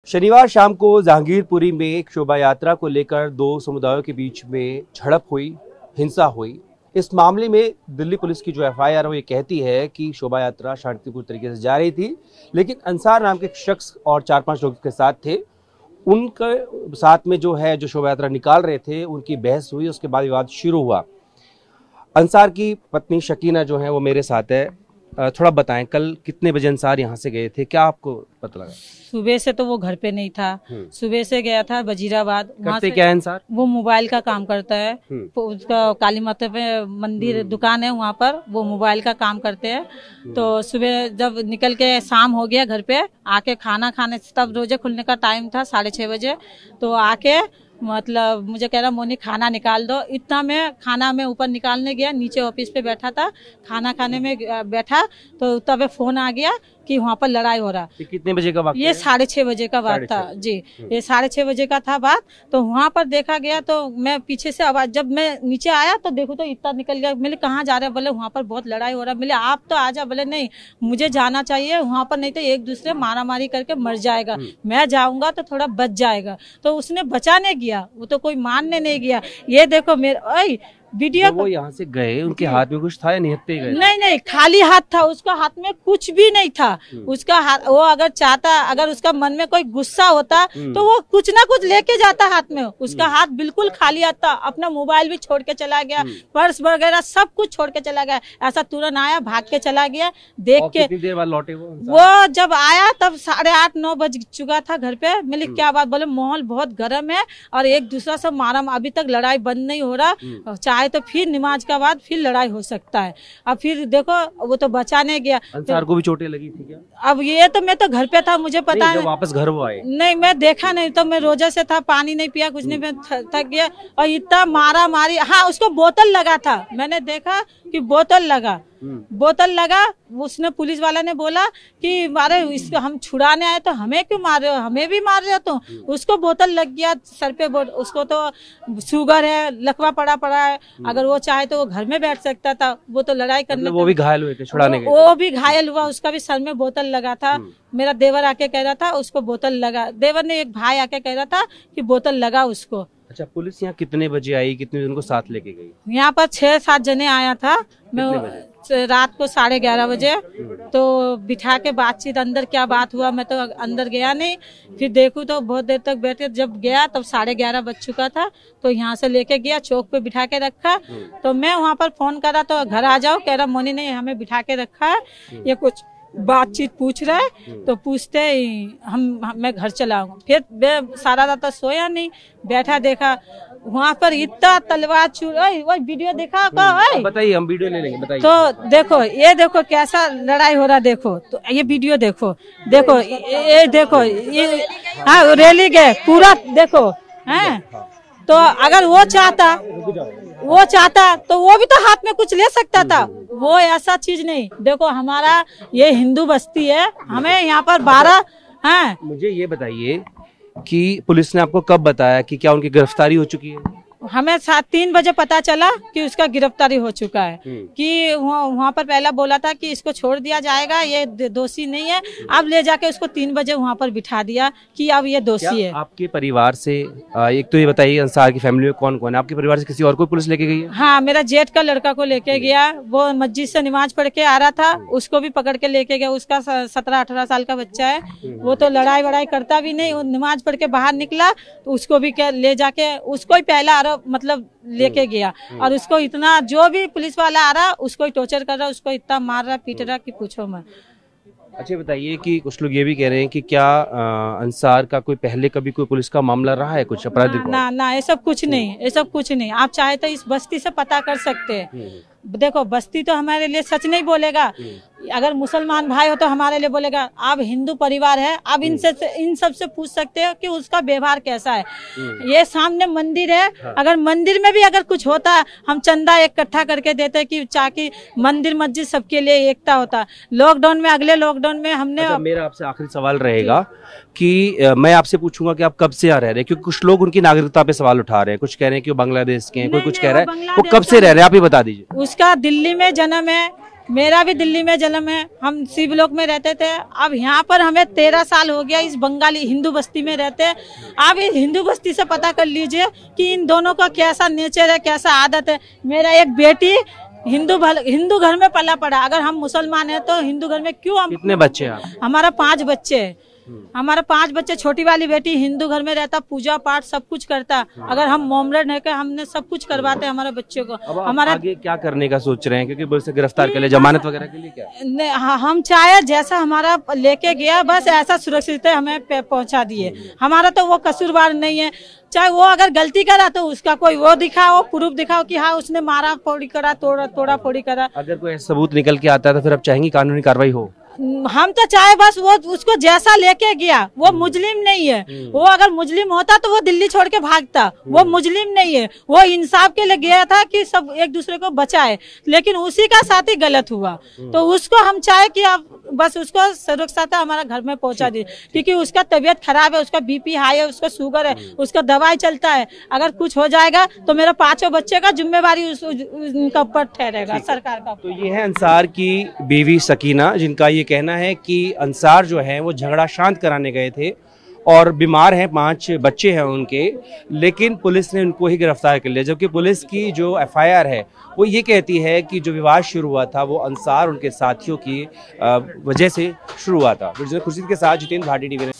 शनिवार शाम को जहांगीरपुरी में एक शोभा यात्रा को लेकर दो समुदायों के बीच में झड़प हुई, हिंसा हुई। इस मामले में दिल्ली पुलिस की जो एफआईआर है वो ये कहती है कि शोभा यात्रा शांतिपूर्ण तरीके से जा रही थी, लेकिन अंसार नाम के एक शख्स और 4-5 लोग के साथ थे। उनके साथ में जो शोभा यात्रा निकाल रहे थे, उनकी बहस हुई, उसके बाद विवाद शुरू हुआ। अंसार की पत्नी शकीना जो है वो मेरे साथ है। थोड़ा बताएं, कल कितने बजे अंसार यहाँ से गए थे, क्या आपको पता लगा? सुबह से तो वो घर पे नहीं था। सुबह से गया था वजीराबाद। करते क्या है अंसार? वो मोबाइल का काम करता है। उसका काली माता पे मंदिर दुकान है, वहाँ पर वो मोबाइल का काम करते हैं। तो सुबह जब निकल के शाम हो गया, घर पे आके खाना खाने, तब रोजे खुलने का टाइम था 6:30 बजे। तो आके मतलब मुझे कह रहा मोनी खाना निकाल दो। इतना मैं खाना में ऊपर निकालने गया, नीचे ऑफिस पे बैठा था, खाना खाने में बैठा तो तब फोन आ गया कि वहाँ पर लड़ाई हो रहा। कितने बजे का बात? ये 6:30 बजे का बात था जी। ये 6:30 बजे का था बात। तो वहाँ पर देखा गया तो मैं पीछे से आवाज, जब मैं नीचे आया तो देखो तो इतना निकल गया। बोले कहाँ जा रहे? बोले वहाँ पर बहुत लड़ाई हो रहा। बोले आप तो आ जा। बोले नहीं, मुझे जाना चाहिए वहाँ पर, नहीं तो एक दूसरे मारा मारी करके मर जाएगा। मैं जाऊंगा तो थोड़ा बच जाएगा। तो उसने बचाने गया, वो तो कोई मानने नहीं गया। ये देखो मेरे वीडियो, वो यहाँ से गए, उनके हाथ में कुछ था या निहत्ते गए? नहीं, खाली हाथ था। उसका हाथ में कुछ भी नहीं था। उसका हाथ, वो अगर चाहता, अगर उसका मन में कोई गुस्सा होता तो वो कुछ ना कुछ लेके जाता हाथ में। उसका हाथ बिल्कुल खाली हाथ था। अपना मोबाइल भी छोड़ के चला गया, पर्स वगैरह सब कुछ छोड़ के चला गया। ऐसा तुरंत आया, भाग के चला गया। देख के कितनी देर बाद लौटे वो जब आया तब 8:30-9 बज चुका था घर पे। मैंने क्या बात? बोले माहौल बहुत गर्म है और एक दूसरा से मारा, अभी तक लड़ाई बंद नहीं हो रहा। चाहे तो फिर नमाज के बाद फिर लड़ाई हो सकता है। अब फिर देखो वो तो बचाने गया। अंसार को भी चोटें लगी थी क्या? अब ये तो मैं तो घर पे था, मुझे पता है। वापस घर वो आए? नहीं, मैं देखा नहीं, तो मैं रोजा से था, पानी नहीं पिया, कुछ नहीं, मैं थक गया। और इतना मारा मारी। हाँ, उसको बोतल लगा था, मैंने देखा कि बोतल लगा। उसने, पुलिस वाला ने बोला कि मारे इसको हम छुड़ाने आए तो हमें क्यों मार रहे हो, हमें भी मार रहे हो। तो उसको बोतल लग गया सर पे। उसको तो शुगर है, लकवा पड़ा है। अगर वो चाहे तो वो घर में बैठ सकता था। वो तो लड़ाई करने, वो भी घायल हुए थे छुड़ाने के? वो भी घायल हुआ, उसका भी सर में बोतल लगा था। मेरा देवर आके कह रहा था उसको बोतल लगा। देवर ने, एक भाई आके कह रहा था कि बोतल लगा उसको। अच्छा, पुलिस यहाँ कितने बजे आई, कितने जन को साथ लेके गई? यहाँ पर 6-7 जने आया था। मैं रात को 11:30 बजे तो बिठा के बातचीत, अंदर क्या बात हुआ मैं तो अंदर गया नहीं। फिर देखूं तो बहुत देर तक बैठे, जब गया तब 11:30 बज चुका था। तो यहाँ से लेके गया, चौक पे बिठा के रखा। तो मैं वहाँ पर फोन करा तो घर आ जाओ, कह रहा मोनी ने हमें बिठा के रखा है, ये कुछ बातचीत पूछ रहा है। तो पूछते मैं घर चला आऊंगा। फिर मैं सारा रात सोया नहीं, बैठा देखा वहाँ पर इतना तलवार वो वीडियो देखा का? बताइए, हम वीडियो ले लेंगे, बताइए। तो देखो, ये देखो कैसा लड़ाई हो रहा। देखो तो ये वीडियो देखो ये देखो, ये हाँ रैली गए पूरा देखो है। तो अगर वो चाहता तो वो भी तो हाथ में कुछ ले सकता था। वो ऐसा चीज नहीं। देखो हमारा ये हिंदू बस्ती है, हमें यहाँ पर 12 हैं। मुझे ये बताइए कि पुलिस ने आपको कब बताया कि क्या उनकी गिरफ्तारी हो चुकी है? हमें 3 बजे पता चला कि उसका गिरफ्तारी हो चुका है। कि वहाँ पर पहला बोला था कि इसको छोड़ दिया जाएगा, ये दोषी नहीं है। अब ले जाके उसको 3 बजे वहाँ पर बिठा दिया कि अब ये दोषी है। आपके परिवार से एक तो ये बताइए, अंसार की फैमिली में कौन कौन है? आपके परिवार से किसी और को पुलिस लेके गई है? हाँ, मेरा जेठ का लड़का को लेके गया। वो मस्जिद से नमाज पढ़ के आ रहा था, उसको भी पकड़ के लेके गया। उसका 17-18 साल का बच्चा है। वो तो लड़ाई वड़ाई करता भी नहीं। वो नमाज पढ़ के बाहर निकला तो उसको भी ले जाके, उसको ही पहला मतलब लेके गया। और उसको इतना, जो भी पुलिस वाला आ रहा उसको ही टॉर्चर कर रहा, उसको इतना मार रहा, पीट रहा कि पूछो मत। अच्छा बताइए कि कुछ लोग ये भी कह रहे हैं कि क्या अंसार का कोई पहले कभी कोई पुलिस का मामला रहा है, कुछ अपराधिक? ना, ये सब कुछ नहीं, ये सब कुछ नहीं। आप चाहे तो इस बस्ती से पता कर सकते हैं। देखो बस्ती तो हमारे लिए सच नहीं बोलेगा। अगर मुसलमान भाई हो तो हमारे लिए बोलेगा। आप हिंदू परिवार है, आप इन सब से पूछ सकते हो कि उसका व्यवहार कैसा है। ये सामने मंदिर है, अगर मंदिर में भी अगर कुछ होता, हम चंदा इकट्ठा करके देते कि ताकि मंदिर मस्जिद सबके लिए एकता होता। लॉकडाउन में, अगले लॉकडाउन में हमने मेरा आपसे आखिरी सवाल रहेगा कि मैं आपसे पूछूंगा कि आप कब से यहाँ रह रहे हैं, क्योंकि कुछ लोग उनकी नागरिकता पे सवाल उठा रहे हैं। कुछ कह रहे हैं कि वो बांग्लादेश के हैं, कोई कुछ कह रहा है। वो कब से रह रहे हैं आप ही बता दीजिए। उसका दिल्ली में जन्म है, मेरा भी दिल्ली में जन्म है, हम सी ब्लॉक में रहते थे। अब यहाँ पर हमें 13 साल हो गया इस बंगाली हिंदू बस्ती में रहते हैं। आप इस हिंदू बस्ती से पता कर लीजिए कि इन दोनों का कैसा नेचर है, कैसा आदत है। मेरा एक बेटी हिंदू घर में पला पड़ा, अगर हम मुसलमान हैं तो हिंदू घर में क्यों हम। कितने बच्चे हैं? हमारा 5 बच्चे हैं। हमारा 5 बच्चे, छोटी वाली बेटी हिंदू घर में रहता, पूजा पाठ सब कुछ करता। अगर हम मोमरेड है, हमने सब कुछ करवाते हैं हमारे बच्चों को। अब हमारा आगे क्या करने का सोच रहे हैं, क्योंकि पुलिस से गिरफ्तार के लिए, जमानत वगैरह के लिए क्या? हम चाहे जैसा हमारा लेके गया बस ऐसा सुरक्षित है हमें पहुंचा दिए। हमारा तो वो कसूरवार नहीं है। चाहे वो अगर गलती करा तो उसका कोई वो दिखाओ, प्रूफ दिखाओ कि हाँ उसने मारा फोड़ी करा, तोड़ा फोड़ी करा। अगर कोई सबूत निकल के आता है तो फिर आप चाहेंगी कानूनी कार्रवाई हो? हम तो चाहे बस वो उसको जैसा लेके गया, वो मुस्लिम नहीं है। वो अगर मुस्लिम होता तो वो दिल्ली छोड़ के भागता। वो मुस्लिम नहीं है, वो इंसाफ के लिए गया था कि सब एक दूसरे को बचाए, लेकिन उसी का साथ ही गलत हुआ। तो उसको हम चाहे कि आप बस उसको सुरक्षित हमारा घर में पहुंचा दिए, क्योंकि उसका तबीयत खराब है, उसका बीपी हाई है, उसका शुगर है, उसका दवाई चलता है। अगर कुछ हो जाएगा तो मेरा 5 बच्चे का जिम्मेवारी उनका ऊपर ठहरेगा, सरकार का। तो ये है अंसार की बीवी सकीना, जिनका ये कहना है कि अंसार जो है वो झगड़ा शांत कराने गए थे और बीमार हैं, 5 बच्चे हैं उनके, लेकिन पुलिस ने उनको ही गिरफ्तार कर लिया। जबकि पुलिस की जो एफआईआर है वो ये कहती है कि जो विवाद शुरू हुआ था वो अंसार उनके साथियों की वजह से शुरू हुआ था। खुर्शीद के साथ जितेंद्र भाटी, टीवी।